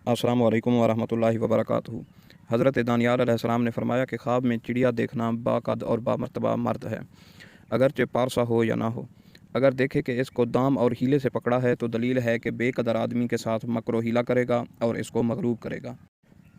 अस्सलामु अलैकुम वरहमतुल्लाहि वबरकातुहू। हज़रत दानियाल अलैहिस्सलाम ने फरमाया कि ख्वाब में चिड़िया देखना बाक़द और बामर्तबा मर्द है, अगरचे पारसा हो या ना हो। अगर देखे कि इसको दाम और हीले से पकड़ा है तो दलील है कि बेकदर आदमी के साथ मकरो हीला करेगा और इसको मगरूब करेगा।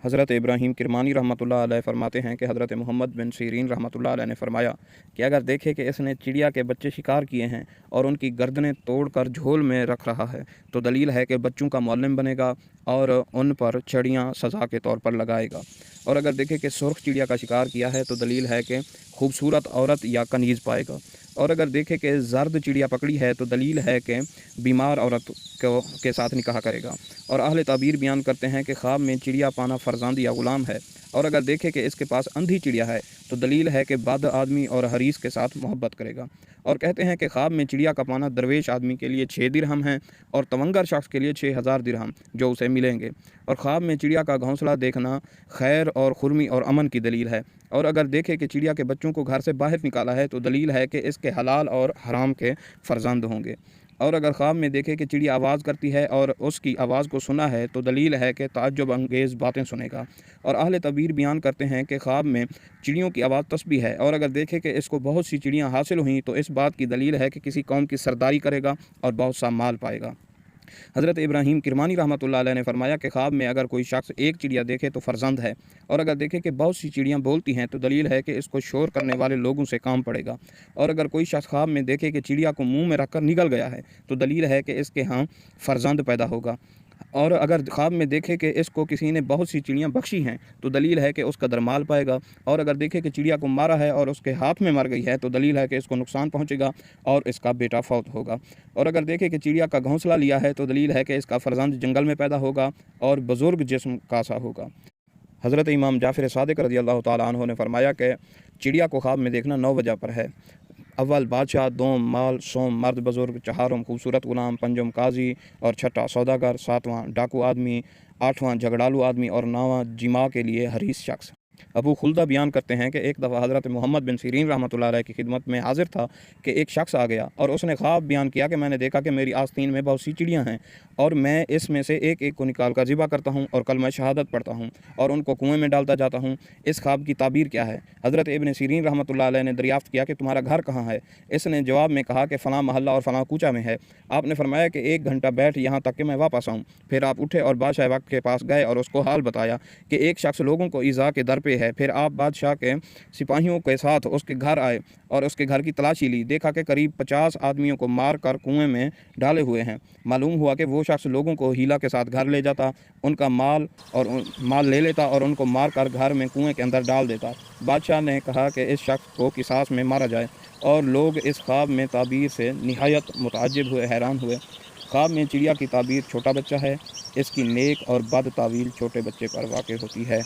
हज़रत इब्राहीम किरमानी रहमतुल्लाह अलैह फरमाते हैं कि हज़रत मोहम्मद बिन सीरीन रहमतुल्लाह अलैह ने फरमाया कि अगर देखे कि इसने चिड़िया के बच्चे शिकार किए हैं और उनकी गर्दनें तोड़कर झोल में रख रहा है तो दलील है कि बच्चों का मुअल्लिम बनेगा और उन पर छड़ियाँ सज़ा के तौर पर लगाएगा। और अगर देखे कि सुर्ख चिड़िया का शिकार किया है तो दलील है कि खूबसूरत औरत या कनीज़ पाएगा। और अगर देखे कि जर्द चिड़िया पकड़ी है तो दलील है कि बीमार औरत के साथ निकाह करेगा। और अहले ताबीर बयान करते हैं कि ख्वाब में चिड़िया पाना फ़र्जंद या ग़ुलाम है। और अगर देखे कि इसके पास अंधी चिड़िया है तो दलील है कि बद आदमी और हरीस के साथ मोहब्बत करेगा। और कहते हैं कि ख्वाब में चिड़िया का पाना दरवेश आदमी के लिए 6 दिरहम है और तवंगर शख्स के लिए 6000 दिरहम जो उसे मिलेंगे। और ख्वाब में चिड़िया का घोंसला देखना खैर और खुरमी और अमन की दलील है। और अगर देखे कि चिड़िया के बच्चों को घर से बाहर निकाला है तो दलील है कि इसके हलाल और हराम के फ़र्जंद होंगे। और अगर ख्वाब में देखे कि चिड़िया आवाज़ करती है और उसकी आवाज़ को सुना है तो दलील है कि ताज्जुब अंगेज़ बातें सुनेगा। और अहले तबीर बयान करते हैं कि ख्वाब में चिड़ियों की आवाज़ तस्बीह है। और अगर देखे कि इसको बहुत सी चिड़ियाँ हासिल हुई तो इस बात की दलील है कि किसी कौम की सरदारी करेगा और बहुत सा माल पाएगा। हज़रत इब्राहीम किरमानी रहमतुल्लाह अलैह ने फरमाया कि ख्वाब में अगर कोई शख्स एक चिड़िया देखे तो फ़र्जंद है। और अगर देखे कि बहुत सी चिड़ियाँ बोलती हैं तो दलील है कि इसको शोर करने वाले लोगों से काम पड़ेगा। और अगर कोई शख्स ख्वाब में देखे कि चिड़िया को मुंह में रखकर निगल गया है तो दलील है कि इसके यहाँ फ़र्जंद पैदा होगा। और अगर ख्वाब में देखे कि इसको किसी ने बहुत सी चिड़ियाँ बख्शी हैं तो दलील है कि उसका दरमाल पाएगा। और अगर देखे कि चिड़िया को मारा है और उसके हाथ में मर गई है तो दलील है कि इसको नुकसान पहुँचेगा और इसका बेटा फौत होगा। और अगर देखे कि चिड़िया का घोंसला लिया है तो दलील है कि इसका फ़र्जंद जंगल में पैदा होगा और बुज़ुर्ग जिस्म का सा होगा। हज़रत इमाम जाफ़र सादिक़ रज़ियल्लाहु ताला अन्हु ने फरमाया कि चिड़िया को ख्वाब में देखना 9 वजह पर है। अव्वल बादशाह, दोम माल, सोम मर्द बुज़ुर्ग, चहारम खूबसूरत ग़ुलाम, पंजम काजी और छठा सौदागर, सातवां डाकू आदमी, आठवां झगड़ालू आदमी और नौवां जिमा के लिए हरीस शख्स। अबू खुल्दा बयान करते हैं कि एक दफ़ा हज़रत मोहम्मद बिन सीरीन रहमतुल्लाह अलैह की खिदमत में हाजिर था कि एक शख्स आ गया और उसने ख्वाब बयान किया कि मैंने देखा कि मेरी आस्तीन में बहुत सी चिड़ियाँ हैं और मैं इसमें से एक एक को निकाल कर ज़िबा करता हूँ और कलमा शहादत पढ़ता हूँ और उनको कुएँ में डालता जाता हूँ। इस ख्वाब की ताबीर क्या है? हज़रत इब्न सीरीन रहमतुल्लाह अलैह ने दरियाफ़्त किया कि तुम्हारा घर कहाँ है? इसने जवाब में कहा कि फ़लाँ महल्ला और फ़लाँ कूचा में है। आपने फरमाया कि 1 घंटा बैठ यहाँ तक कि मैं वापस आऊँ। फिर आप उठे और बादशाह वक्त के पास गए और उसको हाल बताया कि एक शख्स लोगों को ईज़ा के दर पे है। फिर आप बादशाह के सिपाहियों के साथ उसके घर आए और उसके घर की तलाशी ली। देखा कि करीब 50 आदमियों को मार कर कुएँ में डाले हुए हैं। मालूम हुआ कि वो शख्स लोगों को हीला के साथ घर ले जाता, उनका माल ले लेता और उनको मार कर घर में कुएँ के अंदर डाल देता। बादशाह ने कहा कि इस शख्स को किसास में मारा जाए और लोग इस ख्वाब में ताबीर से निहायत मुताज्जिब हुए, हैरान हुए। ख्वाब में चिड़िया की ताबीर छोटा बच्चा है। इसकी नेक और बद तावील छोटे बच्चे पर वाक़ होती है।